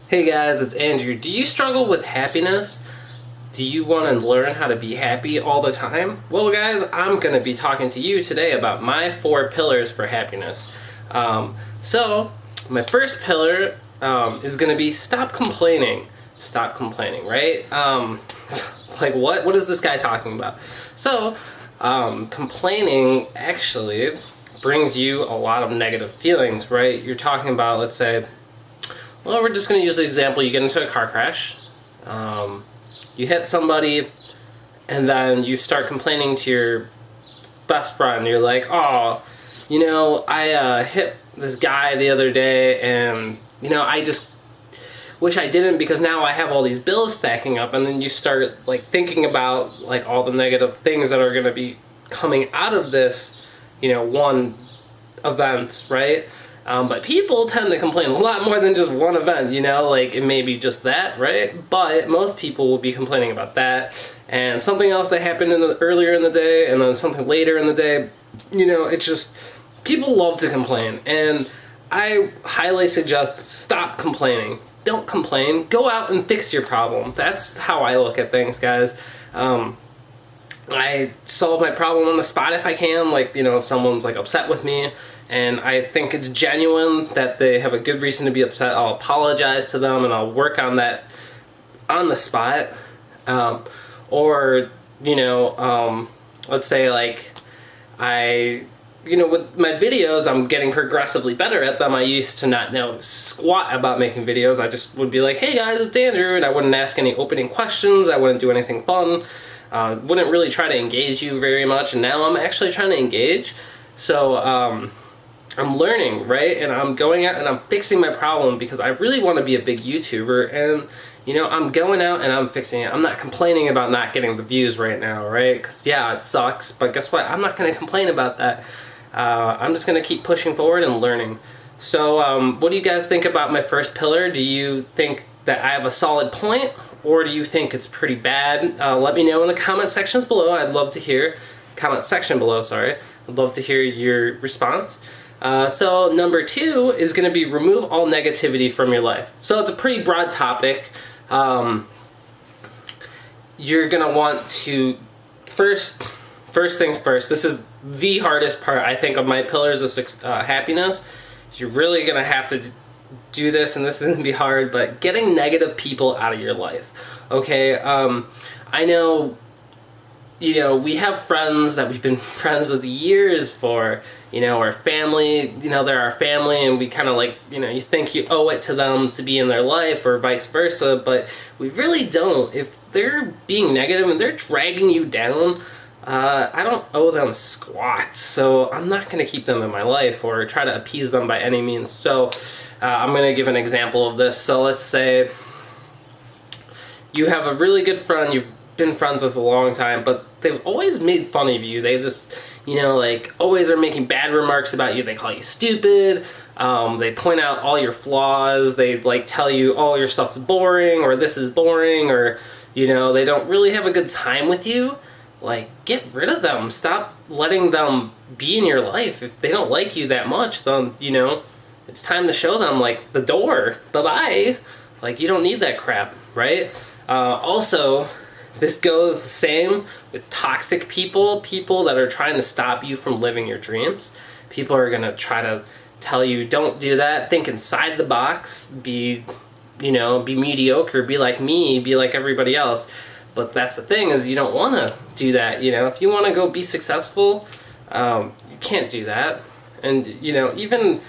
Hey guys, it's Andrew. Do you struggle with happiness? Do you want to learn how to be happy all the time? Well guys, I'm going to be talking to you today about my 4 pillars for happiness. So, my first pillar is going to be stop complaining. Stop complaining, right? Like what is this guy talking about? So, complaining actually brings you a lot of negative feelings, right? You're talking about, let's say, well, we're just going to use the example, you get into a car crash, you hit somebody, and then you start complaining to your best friend. You're like, oh, I hit this guy the other day, and, I just wish I didn't because now I have all these bills stacking up. And then you start, thinking about, all the negative things that are going to be coming out of this, one event, right? But people tend to complain a lot more than just one event, it may be just that, right? But most people will be complaining about that, and something else that happened earlier in the day, and then something later in the day. It's just, people love to complain, and I highly suggest stop complaining. Don't complain. Go out and fix your problem. That's how I look at things, guys. I solve my problem on the spot if I can, if someone's upset with me, and I think it's genuine that they have a good reason to be upset, I'll apologize to them and I'll work on that on the spot. Or, let's say with my videos, I'm getting progressively better at them. I used to not know squat about making videos. I just would be like, hey guys, it's Andrew, and I wouldn't ask any opening questions, I wouldn't do anything fun, wouldn't really try to engage you very much, and now I'm actually trying to engage. So, I'm learning, right? And I'm going out and I'm fixing my problem because I really want to be a big YouTuber, and I'm going out and I'm fixing it. I'm not complaining about not getting the views right now, right? Because yeah, it sucks, but guess what? I'm not going to complain about that. I'm just going to keep pushing forward and learning. So what do you guys think about my first pillar? Do you think that I have a solid point, or do you think it's pretty bad? Let me know in the comment sections below. I'd love to hear, comment section below, sorry. I'd love to hear your response. So number 2 is going to be remove all negativity from your life. So it's a pretty broad topic. You're going to want to, first things first, this is the hardest part, I think, of my pillars of happiness. You're really going to have to do this, and this is going to be hard, but getting negative people out of your life. Okay, I know, we have friends that we've been friends with years for, our family, they're our family, and we kind of you think you owe it to them to be in their life, or vice versa, but we really don't. If they're being negative and they're dragging you down, I don't owe them squat, so I'm not going to keep them in my life or try to appease them by any means. So I'm going to give an example of this. So let's say you have a really good friend you've been friends with a long time, but they've always made fun of you. They just, always are making bad remarks about you. They call you stupid. They point out all your flaws. They tell you, oh, your stuff's boring, or this is boring, or they don't really have a good time with you. Get rid of them. Stop letting them be in your life. If they don't like you that much, then it's time to show them the door. Bye-bye. You don't need that crap, right? Also, this goes the same with toxic people that are trying to stop you from living your dreams. People are going to try to tell you, don't do that, think inside the box, be mediocre, be like me, be like everybody else. But that's the thing, is you don't want to do that. If you want to go be successful, you can't do that. And, even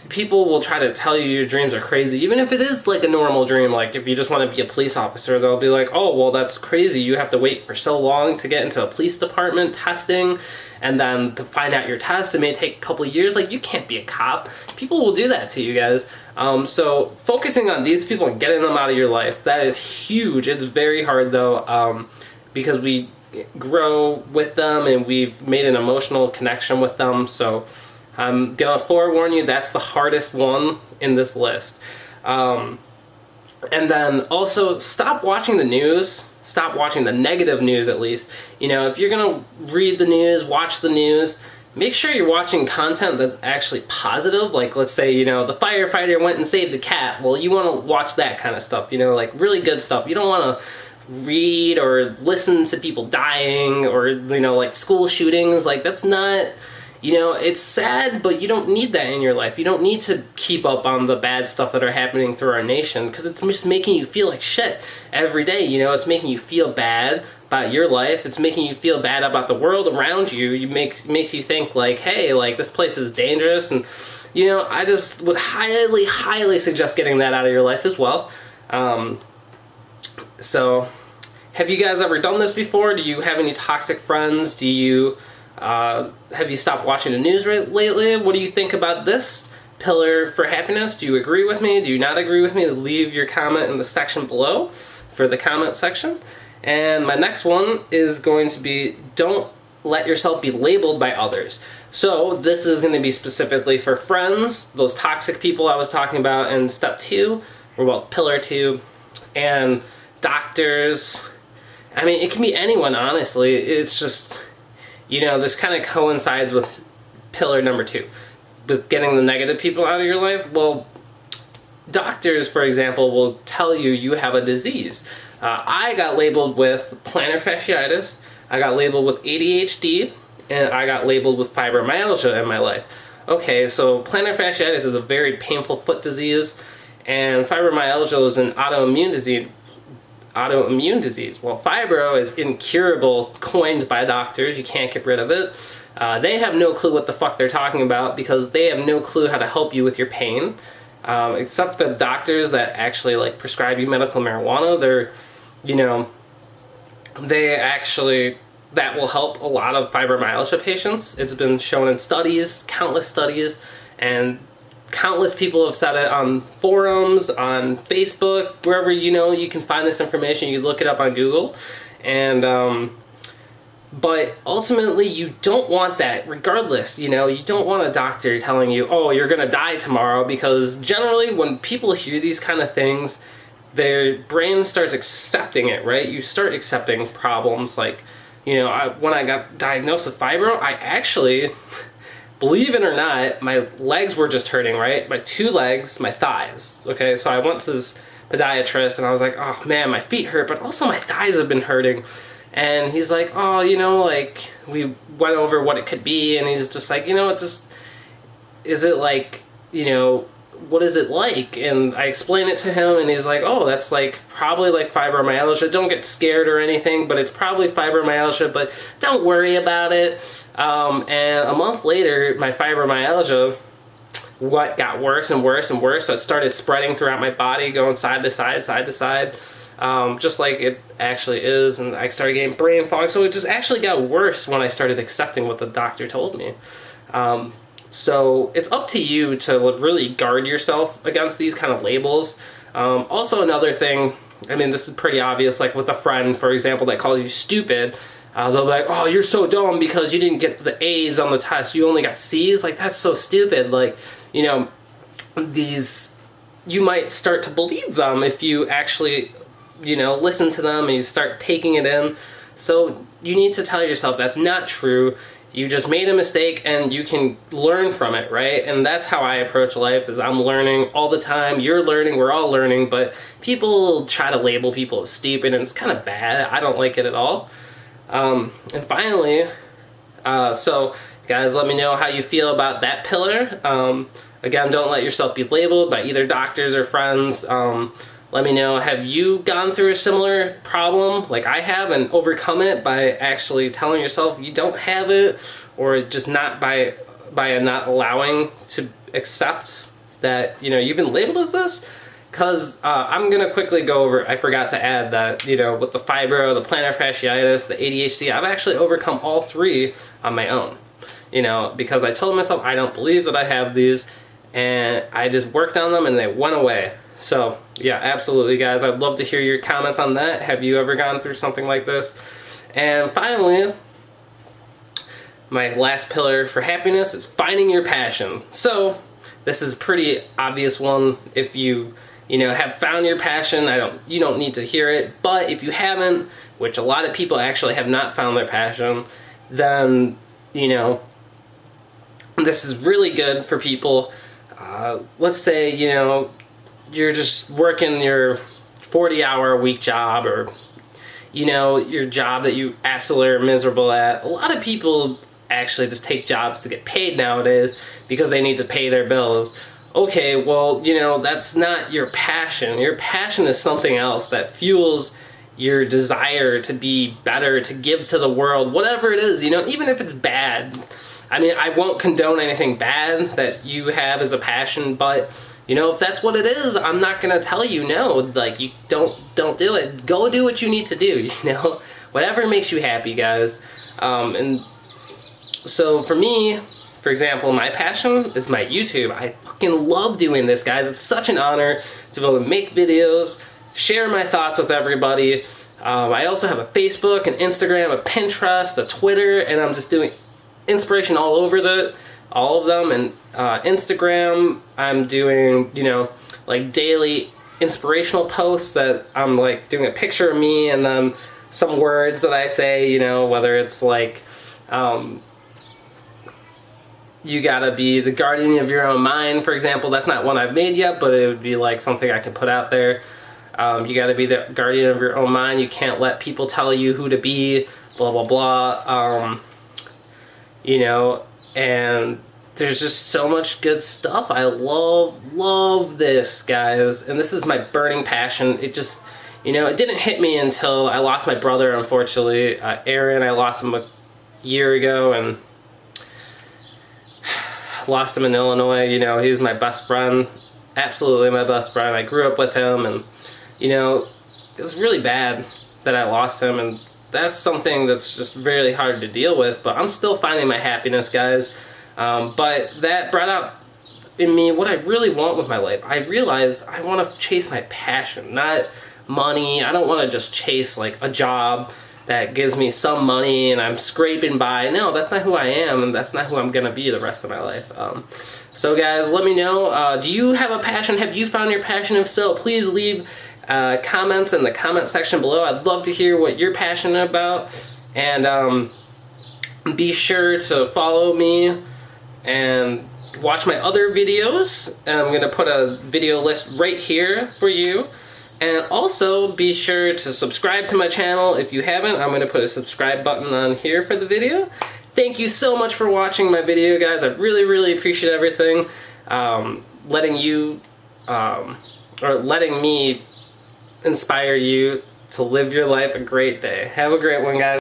people will try to tell you your dreams are crazy, even if it is a normal dream. If you just want to be a police officer, they'll be like, oh, well, that's crazy. You have to wait for so long to get into a police department testing, and then to find out your test, it may take a couple of years. You can't be a cop. People will do that to you guys. So focusing on these people and getting them out of your life, that is huge. It's very hard, though, because we grow with them and we've made an emotional connection with them. So I'm going to forewarn you, that's the hardest one in this list. And then also, stop watching the news. Stop watching the negative news, at least. If you're going to read the news, watch the news, make sure you're watching content that's actually positive. Like, let's say, you know, the firefighter went and saved the cat. Well, you want to watch that kind of stuff, you know, like really good stuff. You don't want to read or listen to people dying or, you know, like school shootings. Like, that's not, you know, it's sad, but you don't need that in your life. You don't need to keep up on the bad stuff that are happening through our nation, because it's just making you feel like shit every day. You know, it's making you feel bad about your life. It's making you feel bad about the world around you. It makes you think like, hey, like this place is dangerous. And, you know, I just would highly suggest getting that out of your life as well. So have you guys ever done this before? Do you have any toxic friends? Do you have you stopped watching the news lately? What do you think about this pillar for happiness? Do you agree with me? Do you not agree with me? Leave your comment in the section below for the comment section. And my next one is going to be, don't let yourself be labeled by others. So this is going to be specifically for friends, those toxic people I was talking about in step 2, or well, pillar 2, and doctors. I mean, it can be anyone, honestly. It's just, you know, this kind of coincides with pillar number 2, with getting the negative people out of your life. Well, doctors, for example, will tell you you have a disease. I got labeled with plantar fasciitis, I got labeled with ADHD, and I got labeled with fibromyalgia in my life. Okay, so plantar fasciitis is a very painful foot disease, and fibromyalgia is an autoimmune disease. Well, fibro is incurable, coined by doctors. You can't get rid of it. They have no clue what the fuck they're talking about, because they have no clue how to help you with your pain. Except the doctors that actually like prescribe you medical marijuana, they're, you know, they actually, that will help a lot of fibromyalgia patients. It's been shown in studies, countless studies, and countless people have said it on forums, on Facebook, wherever, you know, you can find this information. You can look it up on Google. And but ultimately you don't want that regardless. You know, you don't want a doctor telling you, oh, you're gonna die tomorrow, because generally when people hear these kind of things, their brain starts accepting it, right? You start accepting problems. Like, you know, when I got diagnosed with fibro, I actually, believe it or not, my legs were just hurting, right? My 2 legs, my thighs, okay? So I went to this podiatrist and I was like, oh man, my feet hurt, but also my thighs have been hurting. And he's like, oh, you know, like, we went over what it could be, and he's just like, you know, it's just, is it like, you know, what is it like? And I explained it to him, and he's like, oh, that's like, probably like fibromyalgia. Don't get scared or anything, but it's probably fibromyalgia, but don't worry about it. And a month later, my fibromyalgia got worse and worse and worse. So it started spreading throughout my body, going side to side, just like it actually is. And I started getting brain fog. So it just actually got worse when I started accepting what the doctor told me. So it's up to you to really guard yourself against these kind of labels. Also, another thing, I mean, this is pretty obvious, like with a friend, for example, that calls you stupid. They'll be like, oh, you're so dumb because you didn't get the A's on the test. You only got C's. Like, that's so stupid. Like, you know, you might start to believe them if you actually, you know, listen to them and you start taking it in. So you need to tell yourself that's not true. You just made a mistake and you can learn from it, right? And that's how I approach life, is I'm learning all the time. You're learning, we're all learning, but people try to label people as stupid, and it's kind of bad. I don't like it at all. And finally, so guys, let me know how you feel about that pillar. Again, don't let yourself be labeled by either doctors or friends. Let me know, have you gone through a similar problem like I have and overcome it by actually telling yourself you don't have it, or just not by not allowing to accept that, you know, you've been labeled as this? Because I'm going to quickly go over, I forgot to add that, you know, with the fibro, the plantar fasciitis, the ADHD, I've actually overcome all 3 on my own. You know, because I told myself I don't believe that I have these, and I just worked on them and they went away. So, yeah, absolutely, guys. I'd love to hear your comments on that. Have you ever gone through something like this? And finally, my last pillar for happiness is finding your passion. So, this is a pretty obvious one. If you know, have found your passion, you don't need to hear it. But if you haven't, which a lot of people actually have not found their passion, then, you know, this is really good for people. Let's say, you know, you're just working your 40-hour-a-week job, or, you know, your job that you absolutely are miserable at. A lot of people actually just take jobs to get paid nowadays because they need to pay their bills. Okay, well, you know, that's not your passion. Your passion is something else that fuels your desire to be better, to give to the world, whatever it is, you know, even if it's bad. I mean, I won't condone anything bad that you have as a passion, but, you know, if that's what it is, I'm not going to tell you no. Like, you don't do it. Go do what you need to do, you know? Whatever makes you happy, guys. And so for me, for example, my passion is my YouTube. I fucking love doing this, guys. It's such an honor to be able to make videos, share my thoughts with everybody. I also have a Facebook, an Instagram, a Pinterest, a Twitter, and I'm just doing inspiration all of them. And Instagram, I'm doing, you know, like daily inspirational posts that I'm like doing a picture of me and then some words that I say, you know, whether it's like, you gotta be the guardian of your own mind, for example. That's not one I've made yet, but it would be like something I could put out there. You gotta be the guardian of your own mind. You can't let people tell you who to be, blah, blah, blah. You know, and there's just so much good stuff. I love this, guys. And this is my burning passion. It just, you know, it didn't hit me until I lost my brother, unfortunately. Aaron, I lost him a year ago, and lost him in Illinois. You know, he was my best friend, absolutely my best friend. I grew up with him, and, you know, it was really bad that I lost him, and that's something that's just really hard to deal with, but I'm still finding my happiness, guys. But that brought out in me what I really want with my life. I realized I want to chase my passion, not money. I don't want to just chase like a job that gives me some money and I'm scraping by. No, that's not who I am, and that's not who I'm gonna be the rest of my life. So guys, let me know, do you have a passion? Have you found your passion? If so, please leave comments in the comment section below. I'd love to hear what you're passionate about, and be sure to follow me and watch my other videos. And I'm gonna put a video list right here for you. And also be sure to subscribe to my channel if you haven't. I'm going to put a subscribe button on here for the video. Thank you so much for watching my video, guys. I really appreciate everything. Letting me inspire you to live your life a great day. Have a great one, guys.